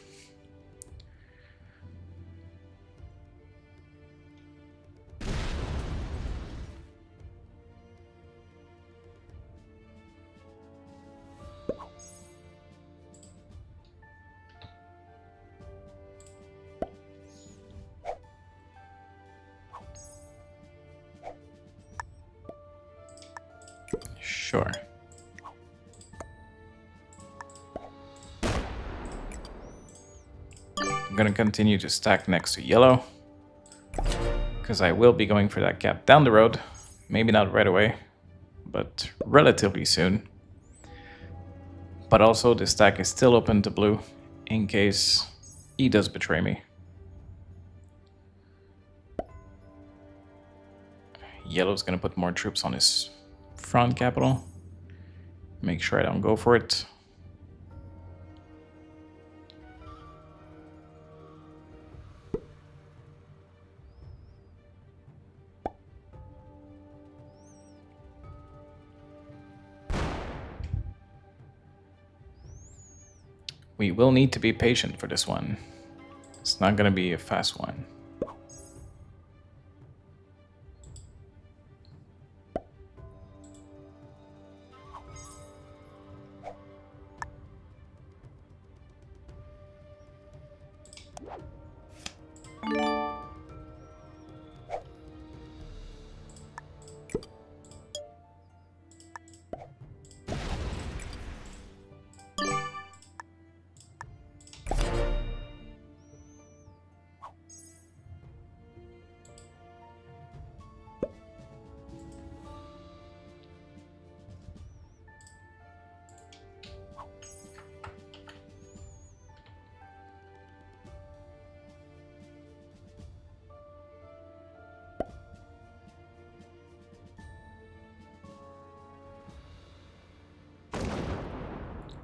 Sure. I'm gonna continue to stack next to yellow, because I will be going for that gap down the road. Maybe not right away, but relatively soon. But also the stack is still open to blue in case he does betray me. Yellow's gonna put more troops on his front capital. Make sure I don't go for it. We will need to be patient for this one. It's not gonna be a fast one.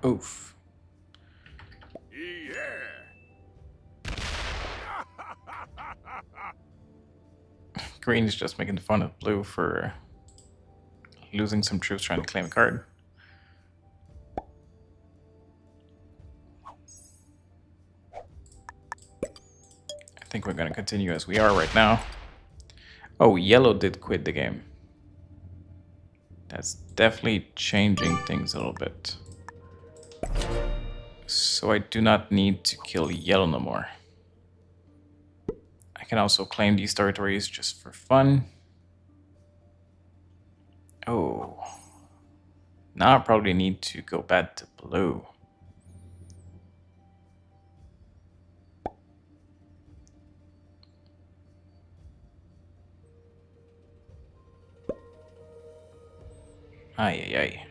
Oof. Green is just making fun of blue for losing some troops trying to claim a card. I think we're going to continue as we are right now. Oh, yellow did quit the game. That's definitely changing things a little bit. So I do not need to kill yellow no more. I can also claim these territories just for fun. Oh. Now I probably need to go back to blue. Ay, ay, ay.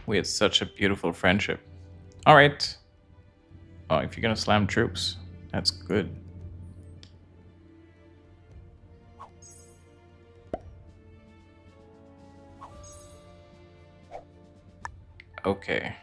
We had such a beautiful friendship. Alright. Oh, if you're gonna slam troops, that's good. Okay.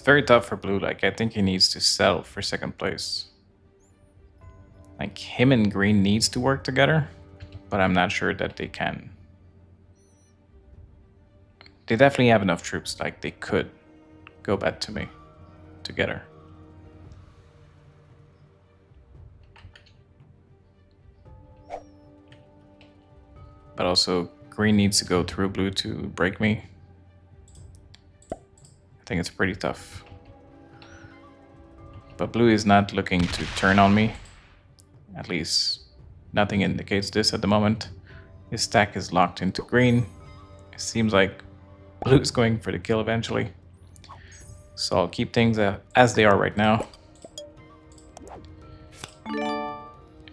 It's very tough for blue. Like, I think he needs to settle for second place. Like, him and green needs to work together, but I'm not sure that they can. They definitely have enough troops, like they could go back to me together. But also, green needs to go through blue to break me. I think it's pretty tough. But blue is not looking to turn on me. At least, nothing indicates this at the moment. His stack is locked into green. It seems like blue is going for the kill eventually. So I'll keep things as they are right now.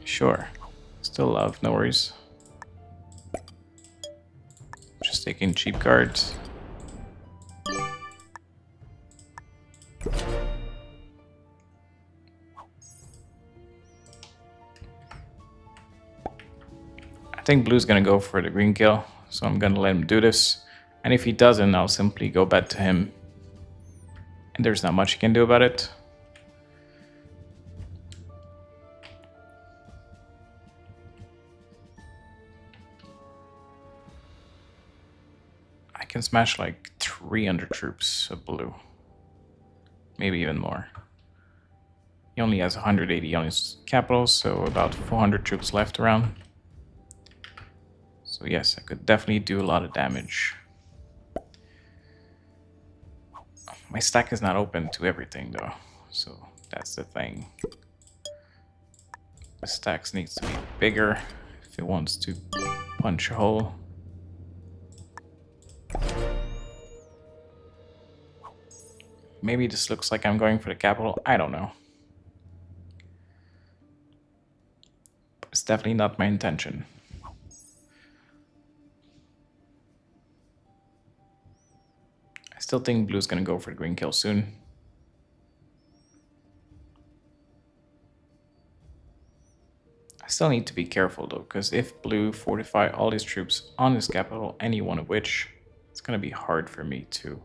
Sure. Still love, no worries. Just taking cheap cards. I think blue's gonna go for the green kill, so I'm gonna let him do this. And if he doesn't, I'll simply go back to him. And there's not much he can do about it. I can smash like 300 troops of blue. Maybe even more. He only has 180 on his capitals, so about 400 troops left around. So yes, I could definitely do a lot of damage. My stack is not open to everything though, so that's the thing. The stacks needs to be bigger if it wants to punch a hole. Maybe this looks like I'm going for the capital, I don't know. But it's definitely not my intention. I still think blue's gonna go for the green kill soon. I still need to be careful though, because if blue fortify all his troops on his capital, any one of which, it's gonna be hard for me to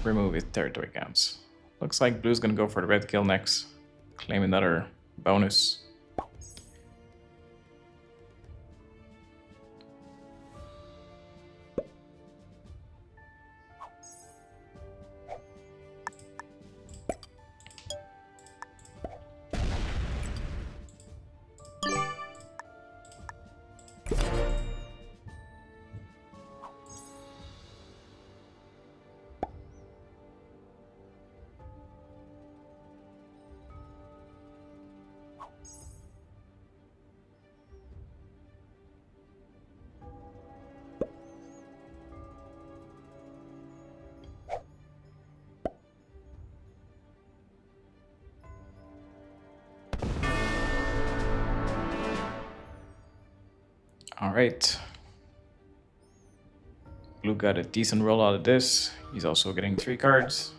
remove his territory counts. Looks like blue's gonna go for the red kill next, claim another bonus. All right. Blue got a decent roll out of this. He's also getting 3 cards.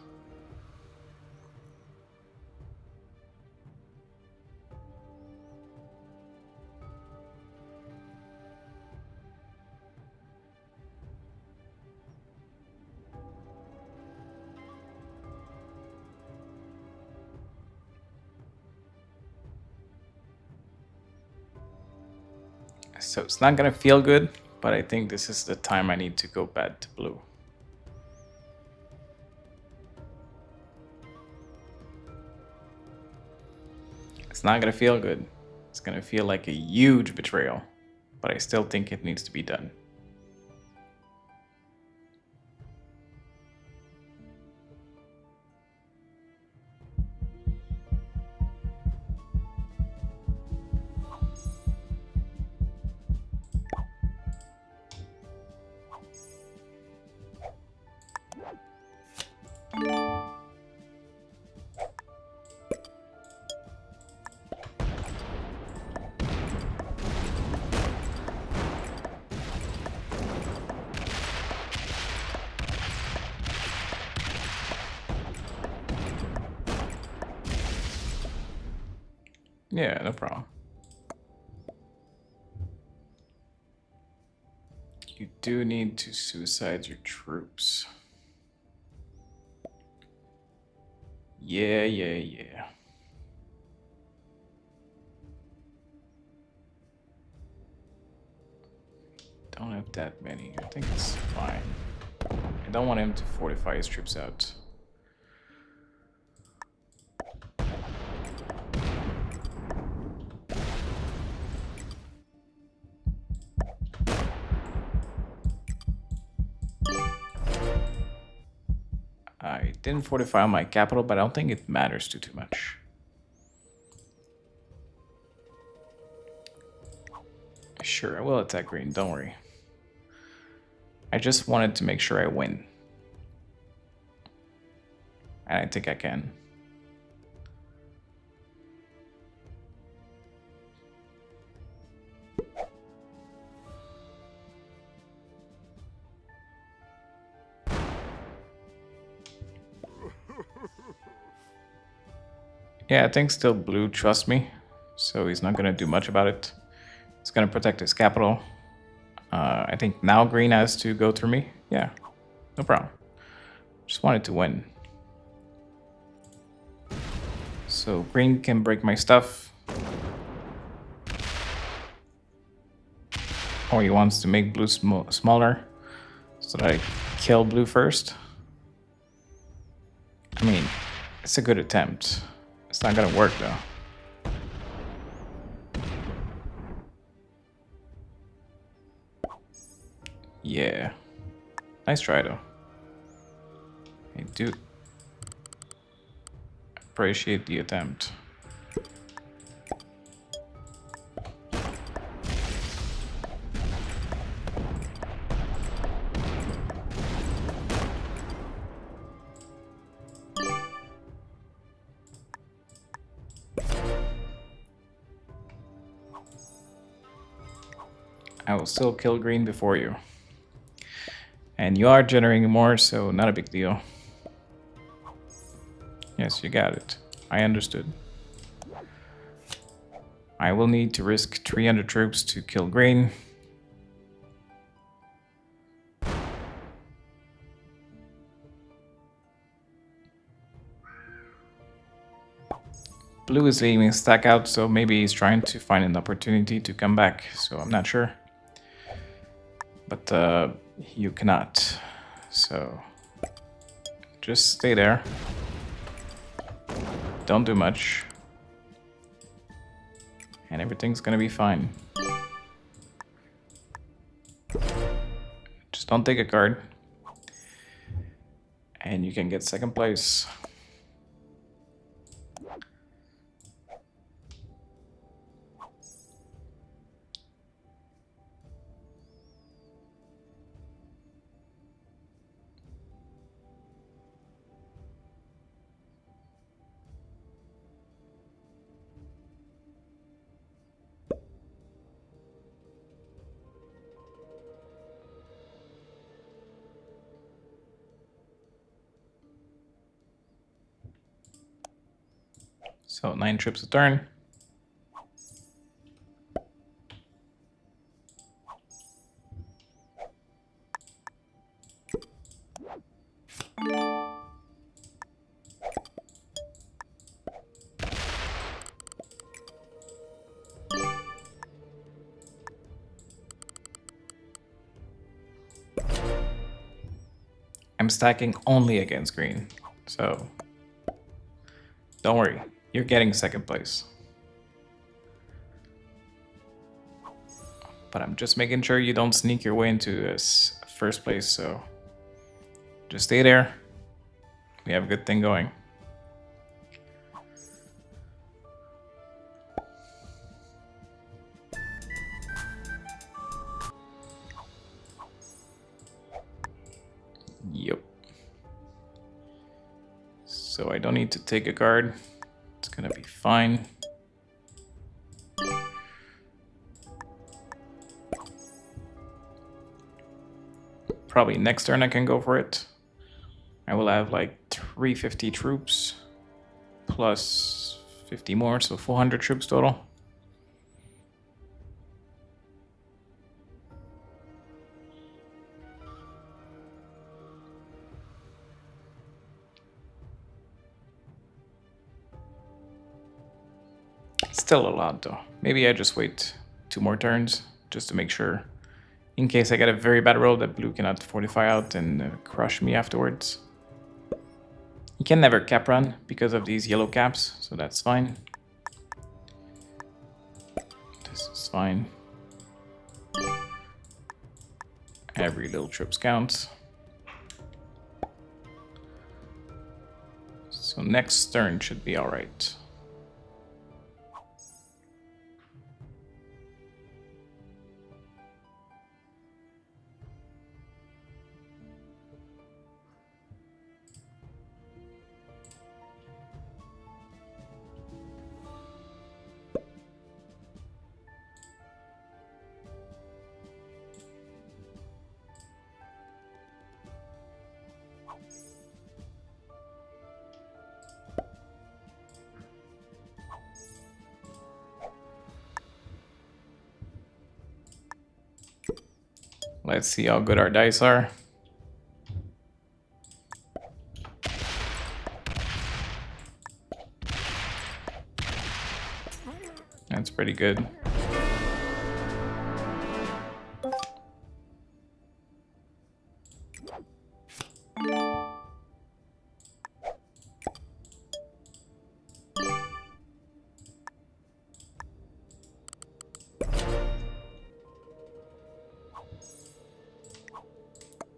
So it's not gonna feel good, but I think this is the time I need to go back to blue. It's not gonna feel good. It's gonna feel like a huge betrayal, but I still think it needs to be done. Yeah, no problem. You do need to suicide your troops. Yeah, yeah, yeah. Don't have that many. I think it's fine. I don't want him to fortify his troops out. I didn't fortify my capital, but I don't think it matters too much. Sure, I will attack green, don't worry. I just wanted to make sure I win. And I think I can. Yeah, I think still blue trusts me, so he's not gonna do much about it. He's gonna protect his capital. I think now green has to go through me. Yeah, no problem. Just wanted to win. So green can break my stuff. Or he wants to make blue smaller so that I kill blue first. I mean, it's a good attempt. It's not gonna work though. Yeah. Nice try though. I do appreciate the attempt. I will still kill green before you. And you are generating more, so not a big deal. Yes, you got it. I understood. I will need to risk 300 troops to kill green. Blue is leaving stack out, so maybe he's trying to find an opportunity to come back, so I'm not sure. But you cannot, so just stay there. Don't do much. And everything's gonna be fine. Just don't take a card. And you can get second place. So 9 trips a turn. I'm stacking only against green, so don't worry, you're getting second place. But I'm just making sure you don't sneak your way into this first place, so just stay there. We have a good thing going. Yep. So I don't need to take a card. It's gonna be fine. Probably next turn I can go for it. I will have like 350 troops plus 50 more, so 400 troops total. Still a lot though. Maybe I just wait 2 more turns just to make sure, in case I get a very bad roll, that blue cannot fortify out and crush me afterwards. You can never cap run because of these yellow caps, so that's fine. This is fine. Every little trip counts. So next turn should be all right. Let's see how good our dice are. That's pretty good.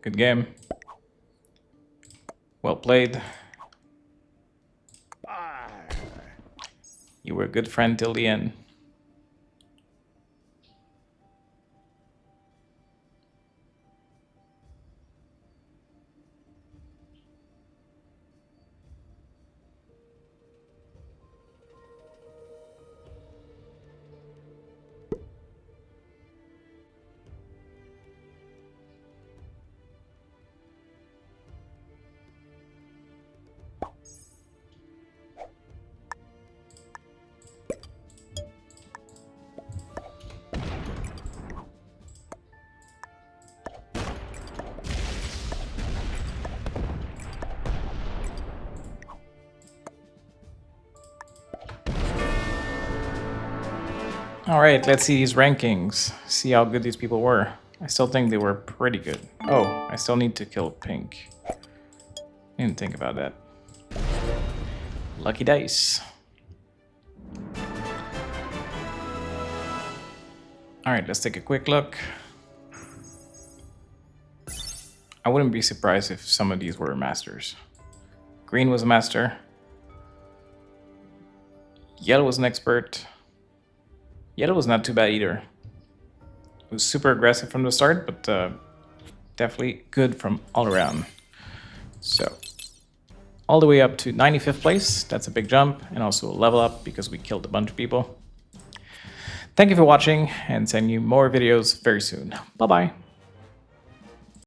Good game. Well played. You were a good friend till the end. All right, let's see these rankings. See how good these people were. I still think they were pretty good. Oh, I still need to kill pink. Didn't think about that. Lucky dice. All right, let's take a quick look. I wouldn't be surprised if some of these were masters. Green was a master. Yellow was an expert. Yellow was not too bad either. It was super aggressive from the start, but definitely good from all around. So, all the way up to 95th place. That's a big jump, and also a level up because we killed a bunch of people. Thank you for watching, and send you more videos very soon. Bye-bye.